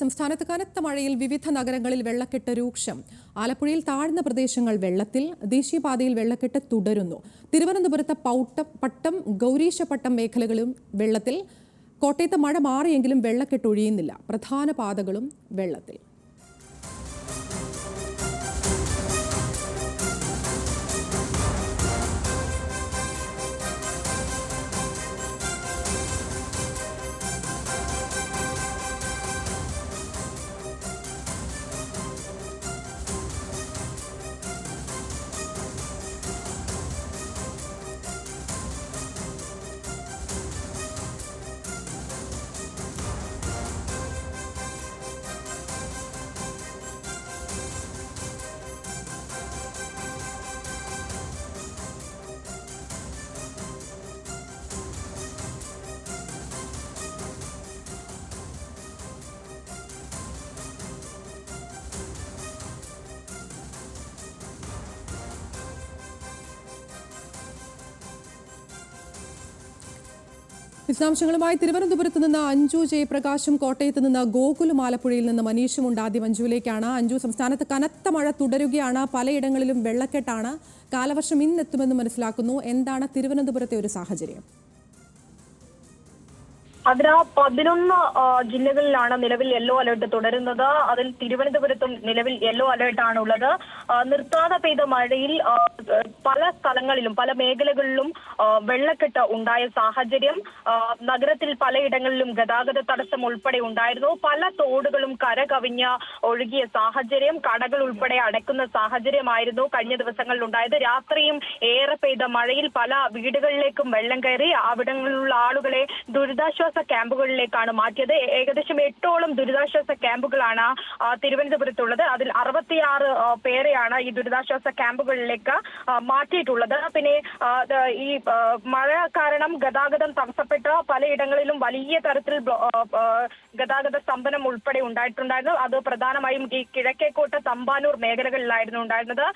സംസ്ഥാനത്ത് കനത്ത മഴയിൽ വിവിധ നഗരങ്ങളിൽ വെള്ളക്കെട്ട് രൂക്ഷം. ആലപ്പുഴയിൽ താഴ്ന്ന പ്രദേശങ്ങൾ വെള്ളത്തിൽ, ദേശീയപാതയിൽ വെള്ളക്കെട്ട് തുടരുന്നു. തിരുവനന്തപുരത്ത് പട്ടം, ഗൗരീശപട്ടം മേഖലകളും വെള്ളത്തിൽ. കോട്ടയത്ത് മഴ മാറിയെങ്കിലും വെള്ളക്കെട്ട് ഒഴിയുന്നില്ല. പ്രധാന പാതകളും വെള്ളത്തിൽ. വിശദാംശങ്ങളുമായി തിരുവനന്തപുരത്ത് നിന്ന് അഞ്ജു ജയപ്രകാശും, കോട്ടയത്ത് നിന്ന് ഗോകുലും, ആലപ്പുഴയിൽ നിന്ന് മനീഷും ഉണ്ട്. ആദ്യം അഞ്ജുവിലേക്കാണ്. അഞ്ജു, സംസ്ഥാനത്ത് കനത്ത മഴ തുടരുകയാണ്. പലയിടങ്ങളിലും വെള്ളക്കെട്ടാണ്. കാലവർഷം ഇന്നെത്തുമെന്ന് മനസ്സിലാക്കുന്നു. എന്താണ് തിരുവനന്തപുരത്തെ ഒരു സാഹചര്യം? അതിന് 11 ജില്ലകളിലാണ് നിലവിൽ യെല്ലോ അലേർട്ട് തുടരുന്നത്. അതിൽ തിരുവനന്തപുരത്തും നിലവിൽ യെല്ലോ അലേർട്ടാണ് ഉള്ളത്. നിർത്താതെ പെയ്ത മഴയിൽ പല സ്ഥലങ്ങളിലും പല മേഖലകളിലും വെള്ളക്കെട്ട് ഉണ്ടായ സാഹചര്യം. നഗരത്തിൽ പലയിടങ്ങളിലും ഗതാഗത തടസ്സം ഉൾപ്പെടെ ഉണ്ടായിരുന്നു. പല തോടുകളും കരകവിഞ്ഞ് ഒഴുകിയ സാഹചര്യം, കടകൾ ഉൾപ്പെടെ അടയ്ക്കുന്ന സാഹചര്യമായിരുന്നു കഴിഞ്ഞ ദിവസങ്ങളിൽ ഉണ്ടായത്. രാത്രിയും ഏറെ പെയ്ത മഴയിൽ പല വീടുകളിലേക്കും വെള്ളം കയറി. അവിടങ്ങളിലുള്ള ആളുകളെ ദുരിതാശ്വാസ ക്യാമ്പുകളിലേക്കാണ് മാറ്റിയത്. ഏകദേശം 8ഓളം ദുരിതാശ്വാസ ക്യാമ്പുകളാണ് തിരുവനന്തപുരത്തുള്ളത്. അതിൽ 66 പേരെയാണ് ഈ ദുരിതാശ്വാസ ക്യാമ്പുകളിലേക്ക് മാറ്റിയിട്ടുള്ളത്. പിന്നെ ഈ മഴ കാരണം ഗതാഗതം തടസ്സപ്പെട്ട് പലയിടങ്ങളിലും വലിയ തരത്തിൽ ഗതാഗത സ്തംഭനം ഉൾപ്പെടെ ഉണ്ടായിട്ടുണ്ടായിരുന്നു. അത് പ്രധാനമായും ഈ കിഴക്കേക്കോട്ട, തമ്പാനൂർ മേഖലകളിലായിരുന്നു ഉണ്ടായിരുന്നത്.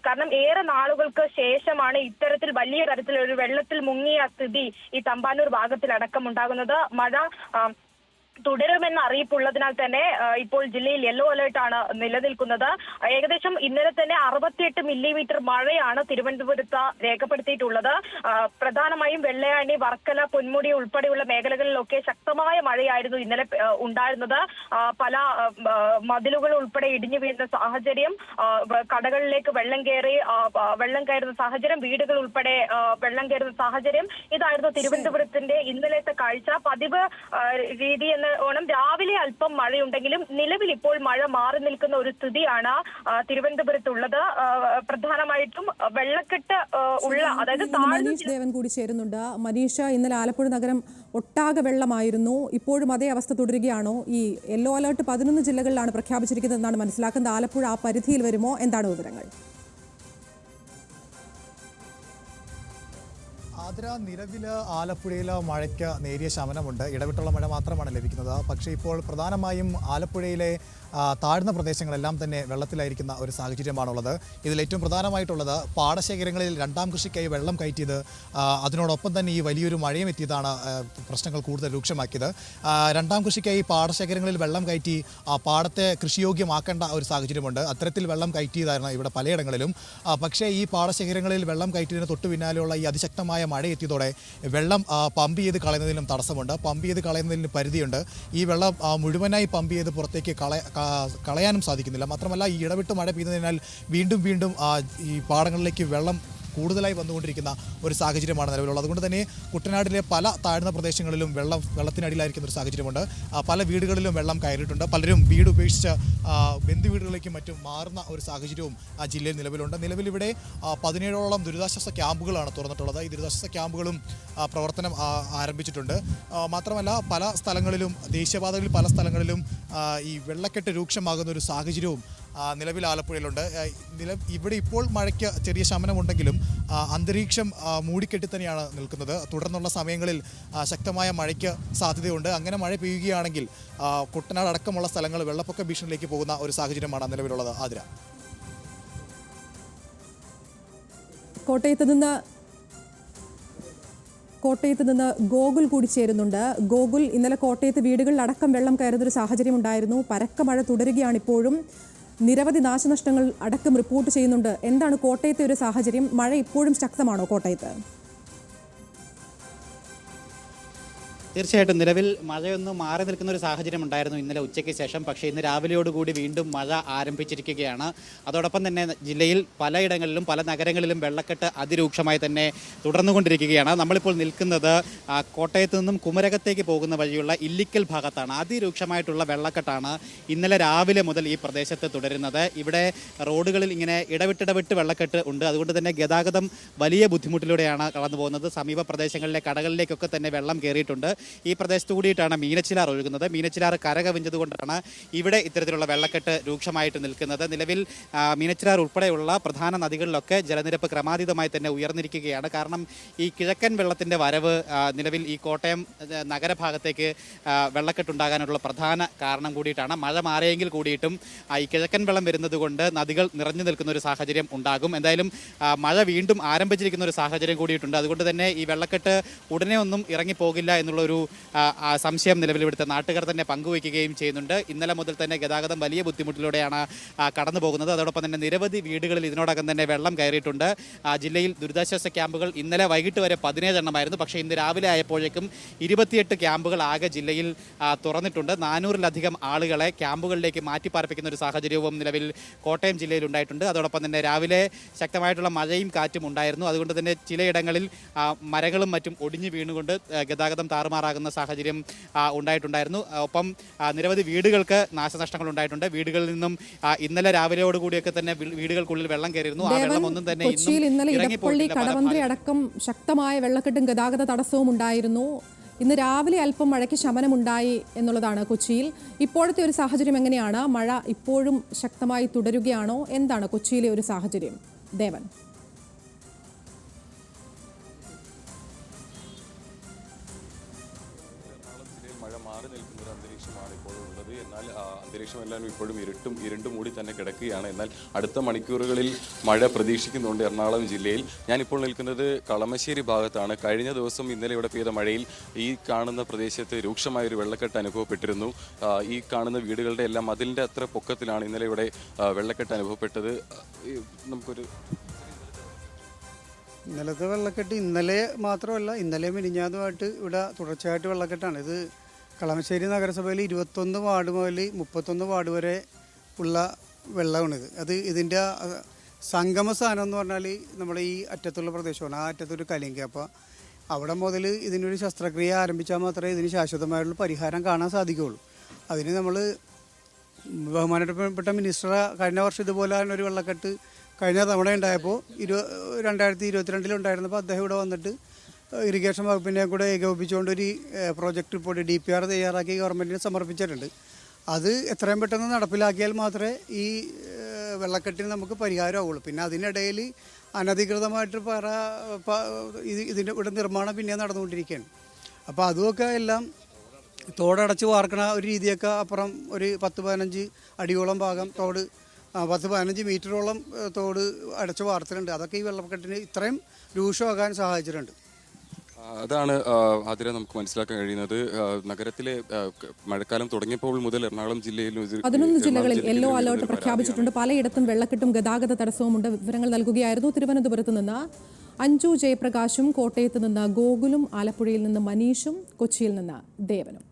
കാരണം ഏറെ നാളുകൾക്ക് ശേഷമാണ് ഇത്തരത്തിൽ വലിയ തരത്തിൽ ഒരു വെള്ളത്തിൽ മുങ്ങിയ സ്ഥിതി ഈ തമ്പാനൂർ ഭാഗത്തിലടക്കം ഉണ്ടാകുന്നത്. മഴ തുടരുമെന്ന അറിയിപ്പുള്ളതിനാൽ തന്നെ ഇപ്പോൾ ജില്ലയിൽ യെല്ലോ അലേർട്ടാണ് നിലനിൽക്കുന്നത്. ഏകദേശം ഇന്നലെ തന്നെ 68 മില്ലിമീറ്റർ മഴയാണ് തിരുവനന്തപുരത്ത് രേഖപ്പെടുത്തിയിട്ടുള്ളത്. പ്രധാനമായും വെള്ളയാണി, വർക്കല, പൊന്മുടി ഉൾപ്പെടെയുള്ള മേഖലകളിലൊക്കെ ശക്തമായ മഴയായിരുന്നു ഇന്നലെ ഉണ്ടായിരുന്നത്. പല മതിലുകൾ ഉൾപ്പെടെ ഇടിഞ്ഞു വീഴുന്ന സാഹചര്യം, കടകളിലേക്ക് വെള്ളം കയറുന്ന സാഹചര്യം, വീടുകൾ ഉൾപ്പെടെ വെള്ളം കയറുന്ന സാഹചര്യം. ഇതായിരുന്നു തിരുവനന്തപുരത്തിന്റെ ഇന്നലത്തെ കാഴ്ച. പതിവ് രീതി ഓണം രാവിലെ അല്പം മഴയുണ്ടെങ്കിലും നിലവിൽ ഇപ്പോൾ മഴ മാറി നിൽക്കുന്ന ഒരു സ്ഥിതിയാണ് തിരുവനന്തപുരത്തുള്ളത്. പ്രധാനമായിട്ടും വെള്ളക്കെട്ട് ഉള്ള, അതായത് മനീഷ് ദേവൻ കൂടി ചേരുന്നുണ്ട്. മനീഷ, ഇന്നലെ ആലപ്പുഴ നഗരം ഒട്ടാകെ വെള്ളമായിരുന്നു. ഇപ്പോഴും അതേ അവസ്ഥ തുടരുകയാണോ? ഈ യെല്ലോ അലേർട്ട് 11 ജില്ലകളിലാണ് പ്രഖ്യാപിച്ചിരിക്കുന്നതെന്നാണ് മനസ്സിലാക്കുന്നത്. ആലപ്പുഴ ആ പരിധിയിൽ വരുമോ? എന്താണ് വിവരങ്ങൾ? നിലവിൽ ആലപ്പുഴയിൽ മഴയ്ക്ക് നേരിയ ശമനമുണ്ട്. ഇടവിട്ടുള്ള മഴ മാത്രമാണ് ലഭിക്കുന്നത്. പക്ഷേ ഇപ്പോൾ പ്രധാനമായും ആലപ്പുഴയിലെ താഴ്ന്ന പ്രദേശങ്ങളെല്ലാം തന്നെ വെള്ളത്തിലായിരിക്കുന്ന ഒരു സാഹചര്യമാണുള്ളത്. ഇതിൽ ഏറ്റവും പ്രധാനമായിട്ടുള്ളത് പാടശേഖരങ്ങളിൽ രണ്ടാം കൃഷിക്കായി വെള്ളം കയറ്റിയത്, അതിനോടൊപ്പം തന്നെ ഈ വലിയൊരു മഴയും എത്തിയതാണ് പ്രശ്നങ്ങൾ കൂടുതൽ രൂക്ഷമാക്കിയത്. രണ്ടാം കൃഷിക്കായി പാടശേഖരങ്ങളിൽ വെള്ളം കയറ്റി പാടത്തെ കൃഷിയോഗ്യമാക്കേണ്ട ഒരു സാഹചര്യമുണ്ട്. അത്തരത്തിൽ വെള്ളം കയറ്റിയതായിരുന്നു ഇവിടെ പലയിടങ്ങളിലും. പക്ഷേ ഈ പാടശേഖരങ്ങളിൽ വെള്ളം കയറ്റിയതിന് തൊട്ടു പിന്നാലെയുള്ള ഈ അതിശക്തമായ മഴ എത്തിയതോടെ വെള്ളം പമ്പ് ചെയ്ത് കളയുന്നതിലും തടസ്സമുണ്ട്. പമ്പ് ചെയ്ത് കളയുന്നതിന് പരിധിയുണ്ട്. ഈ വെള്ളം മുഴുവനായി പമ്പ് ചെയ്ത് പുറത്തേക്ക് കളയാനും സാധിക്കുന്നില്ല. മാത്രമല്ല ഈ ഇടവിട്ട് മഴ പെയ്യുന്നതിനാൽ വീണ്ടും ഈ പാടങ്ങളിലേക്ക് വെള്ളം കൂടുതലായി വന്നുകൊണ്ടിരിക്കുന്ന ഒരു സാഹചര്യമാണ് നിലവിലുള്ളത്. അതുകൊണ്ട് തന്നെ കുട്ടനാട്ടിലെ പല താഴ്ന്ന പ്രദേശങ്ങളിലും വെള്ളത്തിനടിയിലായിരിക്കുന്ന ഒരു സാഹചര്യമുണ്ട്. പല വീടുകളിലും വെള്ളം കയറിയിട്ടുണ്ട്. പലരും വീട് ഉപേക്ഷിച്ച് ബന്ധുവീടുകളിലേക്കും മറ്റും മാറുന്ന ഒരു സാഹചര്യവും ജില്ലയിൽ നിലവിലുണ്ട്. നിലവിലിവിടെ 17ഓളം ദുരിതാശ്വാസ ക്യാമ്പുകളാണ് തുറന്നിട്ടുള്ളത്. ഈ ദുരിതാശ്വാസ ക്യാമ്പുകളും പ്രവർത്തനം ആരംഭിച്ചിട്ടുണ്ട്. മാത്രമല്ല പല സ്ഥലങ്ങളിലും, ദേശീയപാതകളിൽ പല സ്ഥലങ്ങളിലും ഈ വെള്ളക്കെട്ട് രൂക്ഷമാകുന്ന ഒരു സാഹചര്യവും നിലവിൽ ആലപ്പുഴയിലുണ്ട്. ഇവിടെ ഇപ്പോൾ മഴയ്ക്ക് ചെറിയ ശമനമുണ്ടെങ്കിലും അന്തരീക്ഷം മൂടിക്കെട്ടി തന്നെയാണ് നിൽക്കുന്നത്. തുടർന്നുള്ള സമയങ്ങളിൽ ശക്തമായ മഴയ്ക്ക് സാധ്യതയുണ്ട്. അങ്ങനെ മഴ പെയ്യുകയാണെങ്കിൽ കുട്ടനാട് അടക്കമുള്ള സ്ഥലങ്ങൾ വെള്ളപ്പൊക്ക ഭീഷണിയിലേക്ക് പോകുന്ന ഒരു സാഹചര്യമാണ് നിലവിലുള്ളത്. ആതിര, കോട്ടയത്ത് നിന്ന് കോട്ടയത്ത് നിന്ന് ഗോകുൽ കൂടി ചേരുന്നുണ്ട്. ഗോകുൽ, ഇന്നലെ കോട്ടയത്ത് വീടുകളിലടക്കം വെള്ളം കയറുന്നൊരു സാഹചര്യം ഉണ്ടായിരുന്നു. പരക്ക മഴ തുടരുകയാണ് ഇപ്പോഴും. നിരവധി നാശനഷ്ടങ്ങൾ അടക്കം റിപ്പോർട്ട് ചെയ്യുന്നുണ്ട്. എന്താണ് കോട്ടയത്തെ ഒരു സാഹചര്യം? മഴ ഇപ്പോഴും ശക്തമാണോ കോട്ടയത്ത്? തീർച്ചയായിട്ടും നിലവിൽ മഴയൊന്നും മാറി നിൽക്കുന്ന ഒരു സാഹചര്യം ഉണ്ടായിരുന്നു ഇന്നലെ ഉച്ചയ്ക്ക് ശേഷം. പക്ഷേ ഇന്ന് രാവിലെയോടുകൂടി വീണ്ടും മഴ ആരംഭിച്ചിരിക്കുകയാണ്. അതോടൊപ്പം തന്നെ ജില്ലയിൽ പലയിടങ്ങളിലും പല നഗരങ്ങളിലും വെള്ളക്കെട്ട് അതിരൂക്ഷമായി തന്നെ തുടർന്നുകൊണ്ടിരിക്കുകയാണ്. നമ്മളിപ്പോൾ നിൽക്കുന്നത് കോട്ടയത്ത് നിന്നും കുമരകത്തേക്ക് പോകുന്ന വഴിയുള്ള ഇല്ലിക്കൽ ഭാഗത്താണ്. അതിരൂക്ഷമായിട്ടുള്ള വെള്ളക്കെട്ടാണ് ഇന്നലെ രാവിലെ മുതൽ ഈ പ്രദേശത്ത് തുടരുന്നത്. ഇവിടെ റോഡുകളിൽ ഇങ്ങനെ ഇടവിട്ടിടവിട്ട് വെള്ളക്കെട്ട് ഉണ്ട്. അതുകൊണ്ട് തന്നെ ഗതാഗതം വലിയ ബുദ്ധിമുട്ടിലൂടെയാണ് കടന്നു പോകുന്നത്. സമീപ പ്രദേശങ്ങളിലെ കടകളിലേക്കൊക്കെ തന്നെ വെള്ളം കയറിയിട്ടുണ്ട്. ഈ പ്രദേശത്തു കൂടിയിട്ടാണ് മീനച്ചിലാർ ഒഴുകുന്നത്. മീനച്ചിലാർ കരകവിഞ്ഞതുകൊണ്ടാണ് ഇവിടെ ഇത്തരത്തിലുള്ള വെള്ളക്കെട്ട് രൂക്ഷമായിട്ട് നിൽക്കുന്നത്. നിലവിൽ മീനച്ചിലാർ ഉൾപ്പെടെയുള്ള പ്രധാന നദികളിലൊക്കെ ജലനിരപ്പ് ക്രമാതീതമായി തന്നെ ഉയർന്നിരിക്കുകയാണ്. കാരണം ഈ കിഴക്കൻ വെള്ളത്തിൻ്റെ വരവ് നിലവിൽ ഈ കോട്ടയം നഗരഭാഗത്തേക്ക് വെള്ളക്കെട്ടുണ്ടാകാനുള്ള പ്രധാന കാരണം കൂടിയിട്ടാണ്. മഴ മാറിയെങ്കിൽ കൂടിയിട്ടും ഈ കിഴക്കൻ വെള്ളം വരുന്നത് കൊണ്ട് നദികൾ നിറഞ്ഞു നിൽക്കുന്ന ഒരു സാഹചര്യം ഉണ്ടാകും. എന്തായാലും മഴ വീണ്ടും ആരംഭിച്ചിരിക്കുന്ന ഒരു സാഹചര്യം കൂടിയിട്ടുണ്ട്. അതുകൊണ്ട് തന്നെ ഈ വെള്ളക്കെട്ട് ഉടനെ ഒന്നും ഇറങ്ങിപ്പോകില്ല എന്നുള്ള ഒരു സംശയം നിലവിൽ ഇവിടുത്തെ നാട്ടുകാർ തന്നെ പങ്കുവയ്ക്കുകയും ചെയ്യുന്നുണ്ട്. ഇന്നലെ മുതൽ തന്നെ ഗതാഗതം വലിയ ബുദ്ധിമുട്ടിലൂടെയാണ് കടന്നു പോകുന്നത്. അതോടൊപ്പം തന്നെ നിരവധി വീടുകളിൽ ഇതിനോടകം തന്നെ വെള്ളം കയറിയിട്ടുണ്ട്. ജില്ലയിൽ ദുരിതാശ്വാസ ക്യാമ്പുകൾ ഇന്നലെ വൈകിട്ട് വരെ 17 എണ്ണമായിരുന്നു. പക്ഷേ ഇന്ന് രാവിലെ ആയപ്പോഴേക്കും 28 ക്യാമ്പുകൾ ആകെ ജില്ലയിൽ തുറന്നിട്ടുണ്ട്. 400-ലധികം ആളുകളെ ക്യാമ്പുകളിലേക്ക് മാറ്റിപ്പാർപ്പിക്കുന്ന ഒരു സാഹചര്യവും നിലവിൽ കോട്ടയം ജില്ലയിൽ ഉണ്ടായിട്ടുണ്ട്. അതോടൊപ്പം തന്നെ രാവിലെ ശക്തമായിട്ടുള്ള മഴയും കാറ്റും ഉണ്ടായിരുന്നു. അതുകൊണ്ട് തന്നെ ചിലയിടങ്ങളിൽ മരങ്ങളും മറ്റും ഒടിഞ്ഞു വീണുകൊണ്ട് ഗതാഗതം താറുമാറാകുന്ന സാഹചര്യം ഉണ്ടായിട്ടുണ്ടായിരുന്നു. ഒപ്പം നിരവധി വീടുകൾക്ക് നാശനഷ്ടങ്ങൾ ഉണ്ടായിട്ടുണ്ട്. വീടുകളിൽ നിന്നും ഇന്നലെ രാവിലെയോടുകൂടിയൊക്കെ തന്നെ വീടുകൾക്കുള്ളിൽ വെള്ളം കയറിയിരുന്നു. ആ വെള്ളം ഒന്നും തന്നെ ഇന്നലെ ഇടപ്പള്ളി കടവന്ത്രി അടക്കം ശക്തമായ വെള്ളക്കെട്ടും ഗതാഗത തടസ്സവും ഉണ്ടായിരുന്നു. ഇന്ന് രാവിലെ അല്പം മഴയ്ക്ക് ശമനമുണ്ടായി എന്നുള്ളതാണ് കൊച്ചിയിൽ. ഇപ്പോഴത്തെ ഒരു സാഹചര്യം എങ്ങനെയാണ്? മഴ ഇപ്പോഴും ശക്തമായി തുടരുകയാണോ? എന്താണ് കൊച്ചിയിലെ ഒരു സാഹചര്യം? ദേവൻ. മഴ മാറി നിൽക്കുന്ന ഒരു അന്തരീക്ഷമാണ് ഇപ്പോൾ ഉള്ളത്. എന്നാൽ അന്തരീക്ഷമെല്ലാം ഇപ്പോഴും ഇരുണ്ടും മൂടി തന്നെ കിടക്കുകയാണ്. എന്നാൽ അടുത്ത മണിക്കൂറുകളിൽ മഴ പ്രതീക്ഷിക്കുന്നുണ്ട് എറണാകുളം ജില്ലയിൽ. ഞാനിപ്പോൾ നിൽക്കുന്നത് കളമശ്ശേരി ഭാഗത്താണ്. കഴിഞ്ഞ ദിവസം ഇന്നലെ ഇവിടെ പെയ്ത മഴയിൽ ഈ കാണുന്ന പ്രദേശത്ത് രൂക്ഷമായൊരു വെള്ളക്കെട്ട് അനുഭവപ്പെട്ടിരുന്നു. ഈ കാണുന്ന വീടുകളുടെ എല്ലാം അതിൻ്റെ അത്ര പൊക്കത്തിലാണ് ഇന്നലെ ഇവിടെ വെള്ളക്കെട്ട് അനുഭവപ്പെട്ടത്. നമുക്കൊരു ഇന്നലത്തെ വെള്ളക്കെട്ട് ഇന്നലെ മാത്രമല്ല, ഇന്നലെ മിനിഞ്ഞാതുമായിട്ട് ഇവിടെ തുടർച്ചയായിട്ട് വെള്ളക്കെട്ടാണ്. ഇത് കളമശ്ശേരി നഗരസഭയിൽ 21 വാർഡ് മുതൽ 31 വാർഡ് വരെ ഉള്ള വെള്ളമാണിത്. ഇതിൻ്റെ സംഗമ സ്ഥാനം എന്ന് പറഞ്ഞാൽ നമ്മുടെ ഈ അറ്റത്തുള്ള പ്രദേശമാണ്. ആ അറ്റത്തൊരു കലിങ്ക. അപ്പോൾ അവിടെ മുതൽ ഇതിനൊരു ശസ്ത്രക്രിയ ആരംഭിച്ചാൽ മാത്രമേ ഇതിന് ശാശ്വതമായിട്ടുള്ള പരിഹാരം കാണാൻ സാധിക്കുകയുള്ളൂ. അതിന് നമ്മൾ ബഹുമാനപ്പെട്ട മിനിസ്റ്റർ കഴിഞ്ഞ വർഷം ഇതുപോലെ ഒരു വെള്ളക്കെട്ട് കഴിഞ്ഞ തവണ ഉണ്ടായപ്പോൾ 2022 ഉണ്ടായിരുന്നപ്പോൾ അദ്ദേഹം ഇവിടെ വന്നിട്ട് ഇറിഗേഷൻ വകുപ്പിനെ കൂടെ ഏകോപിപ്പിച്ചുകൊണ്ട് ഒരു പ്രോജക്റ്റ് റിപ്പോർട്ട് DPR തയ്യാറാക്കി ഗവൺമെൻറ്റിന് സമർപ്പിച്ചിട്ടുണ്ട്. അത് എത്രയും പെട്ടെന്ന് നടപ്പിലാക്കിയാൽ മാത്രമേ ഈ വെള്ളക്കെട്ടിന് നമുക്ക് പരിഹാരമാവുള്ളൂ. പിന്നെ അതിനിടയിൽ അനധികൃതമായിട്ട് ഇതിൻ്റെ ഇവിടെ നിർമ്മാണം പിന്നെ നടന്നുകൊണ്ടിരിക്കുകയാണ്. അപ്പോൾ അതുമൊക്കെ എല്ലാം തോടടച്ച് വാർക്കണ ഒരു രീതിയൊക്കെ അപ്പുറം ഒരു 10-15 അടിയോളം ഭാഗം തോട് 10-15 മീറ്ററോളം തോട് അടച്ചു വാർത്തിട്ടുണ്ട്. അതൊക്കെ ഈ വെള്ളക്കെട്ടിന് ഇത്രയും രൂക്ഷമാകാൻ സഹായിച്ചിട്ടുണ്ട്. അതാണ് അതിനെ നമുക്ക് മനസ്സിലാക്കാൻ കഴിയുന്നത്. നഗരത്തിലെ മഴക്കാലം തുടങ്ങിയപ്പോൾ മുതൽ എറണാകുളം ജില്ലയിൽ 11 ജില്ലകളിൽ യെല്ലോ അലേർട്ട് പ്രഖ്യാപിച്ചിട്ടുണ്ട്. പലയിടത്തും വെള്ളക്കെട്ടും ഗതാഗത തടസ്സവുമുണ്ട്. വിവരങ്ങൾ നൽകുകയായിരുന്നു തിരുവനന്തപുരത്ത് നിന്ന് അഞ്ജു ജയപ്രകാശും, കോട്ടയത്ത് നിന്ന് ഗോകുലും, ആലപ്പുഴയിൽ നിന്ന് മനീഷും, കൊച്ചിയിൽ നിന്ന് ദേവനും.